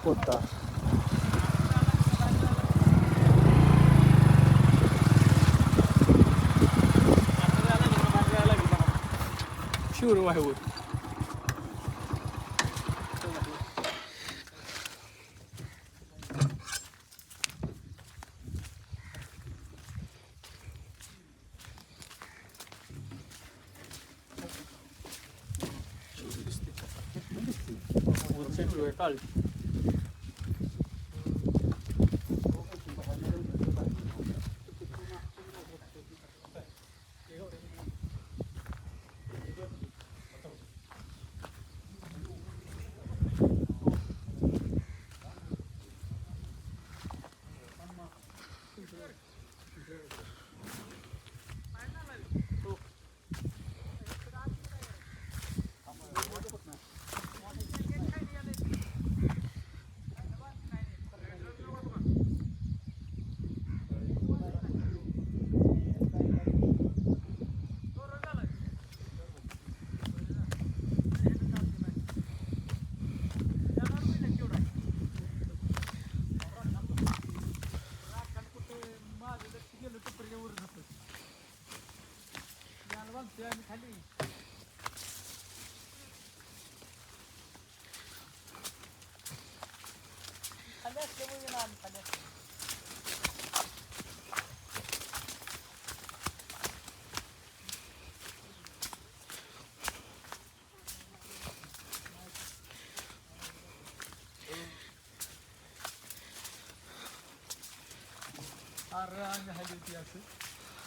पोता शिवर वाहून काळी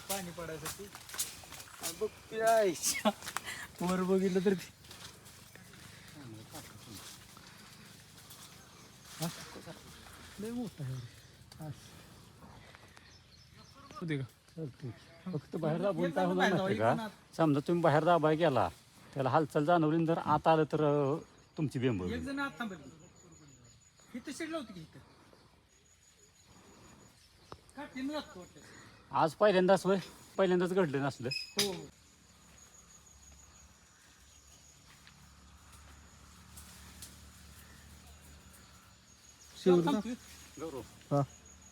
पाणी पडायसाठी बघ प्यायच्या वर बघितलं तर लय मोठा आहे फक्त बाहेर दाबून काय होणार नाही का? समजा तुम्ही बाहेर दाबाय गेला त्याला हालचाल जाणवली जर आत आलं तर तुमची बेंबळ एक जण आत थांबेल इथं शिडलं होती की इथं का टीम लागतो वाटतं आज पहिल्यांदाच घडलं नसलं. हो गौरव हा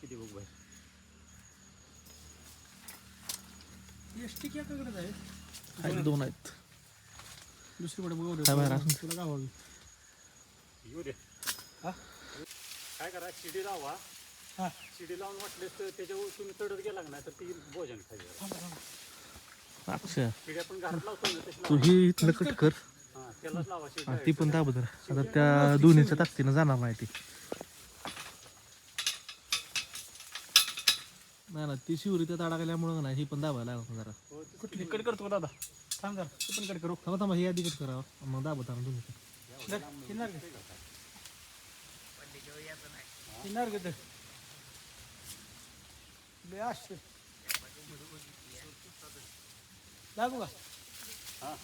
किती बघ बाहेर एसटी किती आहे दोन आहेत दुसरीकडे बघ काय बाहेर असं? तुला गावावी येऊ दे. हा काय करा शिडी लावा. हा शिडी लावून वाटलेस तर त्याच्यावर तुम्ही चढत गेला नाही तर ती भोजन खायचं. अच्छा शिडी आपण घरात लावतो ना तशी तू ही इथलं कट कर हा त्यालाच लावा शिडी. ती पण दाब जरा आता त्या दोन्हीच्या ताकदीनं जाणार नाही ती नाही ना ती शिवरी त्यात अडकल्यामुळं नाही ही पण दाबायला लागत जरा कुठली कट करतो दादा थांब जरा तू पण कट करू थांबा थांबा ही आधी कट करावं मग दाबत आणा तुम्ही येणार ग लागू का हा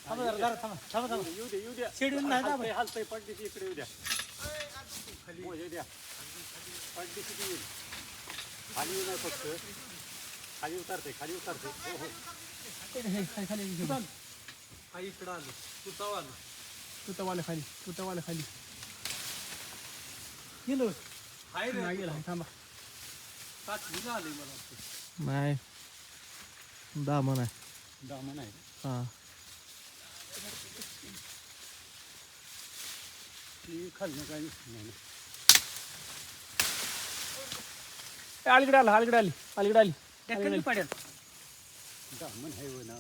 थांबा जरा जरा थांबा थांबा थांबा येऊ द्या शेड्यूल नाही दाबा. हालतंय पडदिशी इकडे येऊ द्या. मोजे द्या पडदिशी ती येईल. खाली येऊ नाही फक्त खाली उतरते हो हो खाली खाली हा इकडं आलो तुतावाला खाली गेलो हाय रे गेला थांबा पाचवीला आले मला वाटतं. नाही दामन आहे दामन आहे. हा ती खाली काय नाही. अलीकडे आली पाड्यात दामन आहे हो ना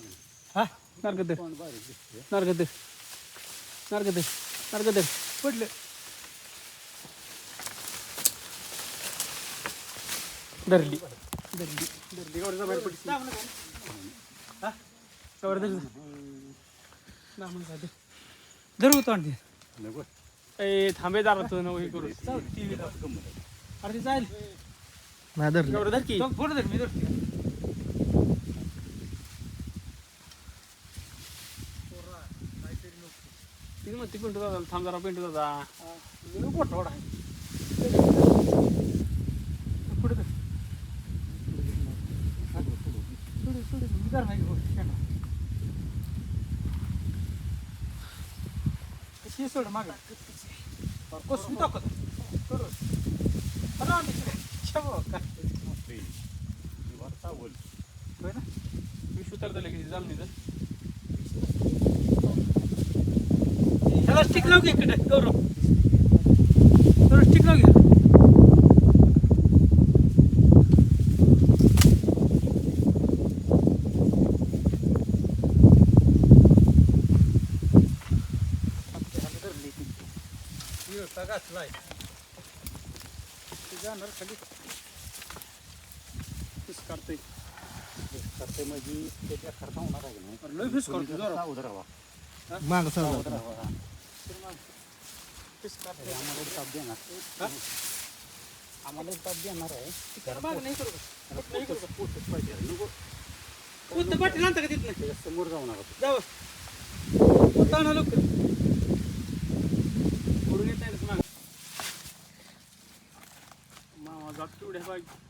हा नारगद कोण बारीक दिसते. नारगद पडलं धरली गावडीचा बाहेर पडली हा गावड धरू होतो आणखी नको ए थांबे दारा तू हे करू अरे ते जाईल नाही धरली गावड धर की फोटो धर मी धरते ती मग ती पिंटू दादा थांब जरा पिंटू दादा पोट थोडा पुढे धर हे सोड माग कसं टाकत होय ना विष उतरता लगेच झालं नाही ह्याला स्टिक लाव की इकडे गौरव स्टिक लाव घ्या घातलाय जाणार खाली फिस काढतोय करते म्हणजे त्याच्या खर्चा होणार आहे की नाही लय फिस काढतो जरा उधर राहा माग सर उधर राहा फिस काढतोय आम्हाला ताप देणार आम्हाला ताप देणार आहे माग नाही करू पोचच पाहिजे नको कोणतं पाठी आणता का तिथनं त्याच्या समोर जाऊ नका जावं ताणा लोक करून येत नाही माग मामा जात तेवढ्या पाहिजे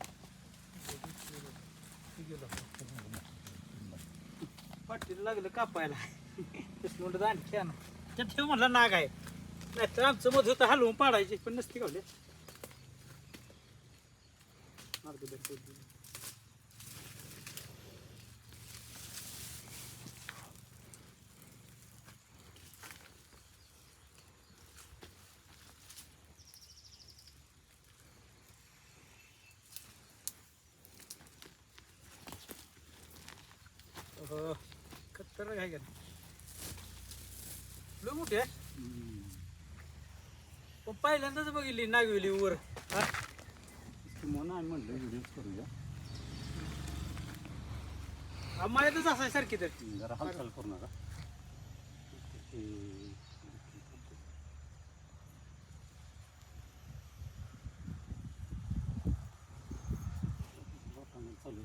पाठीला लागलं कापायला म्हणलं दांडकी आणा त्या ठेव म्हणलं नाग आहे नाहीतर आमचं मध होतं हलवून पाडायचे पण नसते कावले खतर काय का लय मोठी आहे पण पहिल्यांदाच बघितली नागवेली वर म्हणून आम्ही म्हणलं व्हिडिओ करूया माहितच असाय सारखी तर जरा हालचाल करू नका चालू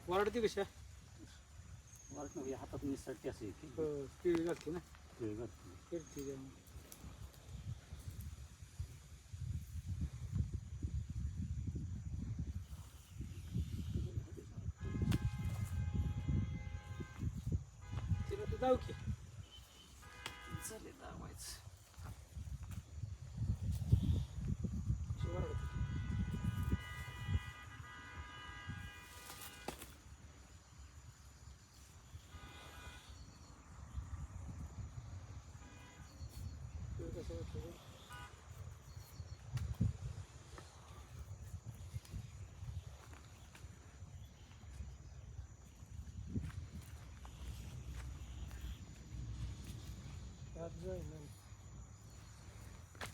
वरडती कशा वाटणं हातात निसटते असे केळी घालते ना वेगळं फिरते जाऊन तिला तू जाऊ की चालेल दावायचं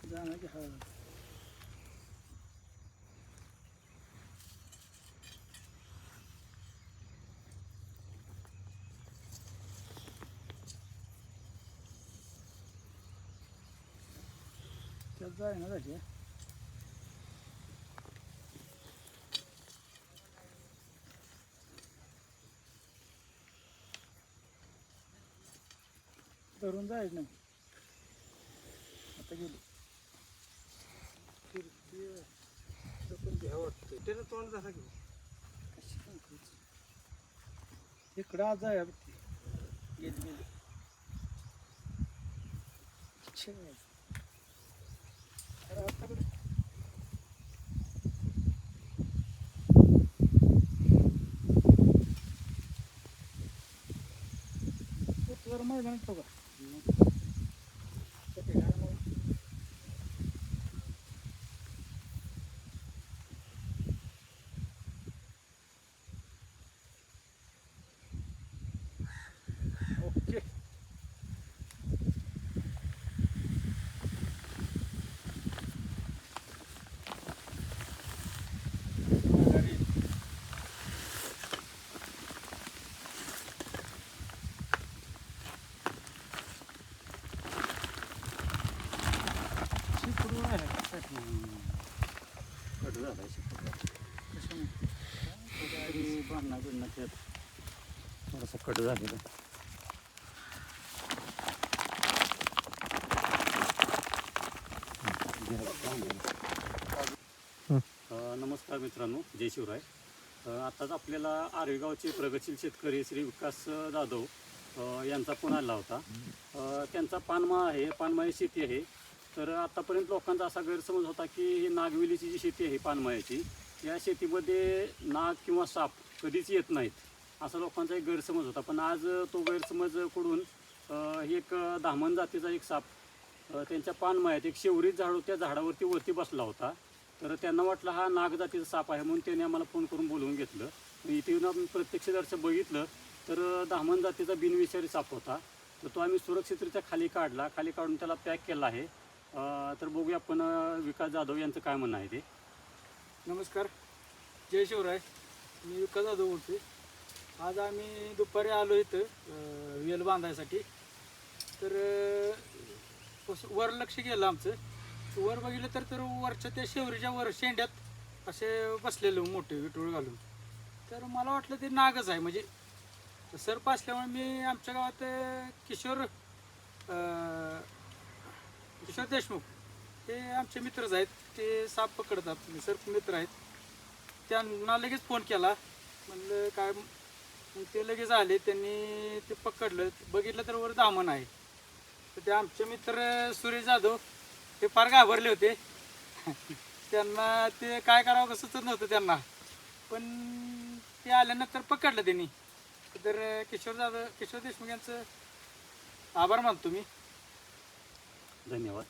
जाणार की हा त्यात जाय ना झाली धरून जायच नाही आता गेली त्याला तोंड जसा घेऊ इकडं आज आहे गेली गेली मैदानात ठेवा ओके बांधणं बिडणं त्यात थोडंसं कट झालेलं नमस्कार मित्रांनो, जय शिवराय. आताच आपल्याला आर्वेगावचे प्रगतशील शेतकरी श्री विकास जाधव यांचा फोन आला होता. त्यांचा पानमळा आहे, पानमळी शेती आहे. तर आतापर्यंत लोकांचा असा गैरसमज होता की ही नागवेलीची जी शेती आहे पानमळ्याची, या शेतीमध्ये नाग किंवा साप कधीच येत नाहीत असा लोकांचा एक गैरसमज होता. पण आज तो गैरसमज कडून एक धामण जातीचा एक साप त्यांच्या पानमळ्यात एक शेवरीत झाड होत्या झाडावरती वरती बसला होता. तर त्यांना वाटलं हा नाग जातीचा साप आहे, म्हणून त्यांनी आम्हाला फोन करून बोलवून घेतलं. इथे येऊन आम्ही प्रत्यक्ष दर्शन बघितलं तर धामण जातीचा बिनविषारी साप होता. तर तो आम्ही सुरक्षितरित्या खाली काढला, खाली काढून त्याला पॅक केला आहे. तर बघूया आपण विकास जाधव यांचं काय म्हणणं आहे ते. नमस्कार, जय शिवराय. मी विकास जाधव बोलते. आज आम्ही दुपारी आलो इथं वेल बांधायसाठी. तर वर लक्ष गेलं आमचं. वर बघितलं तर वरच्या त्या शेवरीच्या वर शेंड्यात असे बसलेलं मोठे विटूळ घालून. तर मला वाटलं ते नागच आहे. म्हणजे सर्प असल्यामुळे मी आमच्या गावात किशोर देशमुख हे आमचे मित्रच आहेत, ते साप पकडतात, सर्प मित्र आहेत. त्यांना लगेच फोन केला, म्हणलं काय. मग ते लगेच आले, त्यांनी ते पकडलं. बघितलं तर वर दामन आहे. तर ते आमचे मित्र सुरेश जाधव ते फार घाबरले होते. त्यांना ते काय करावं कसं सुचत नव्हतं त्यांना. पण ते आल्यानंतर पकडलं त्यांनी. तर किशोर देशमुख यांचं आभार मानतो मी. धन्यवाद.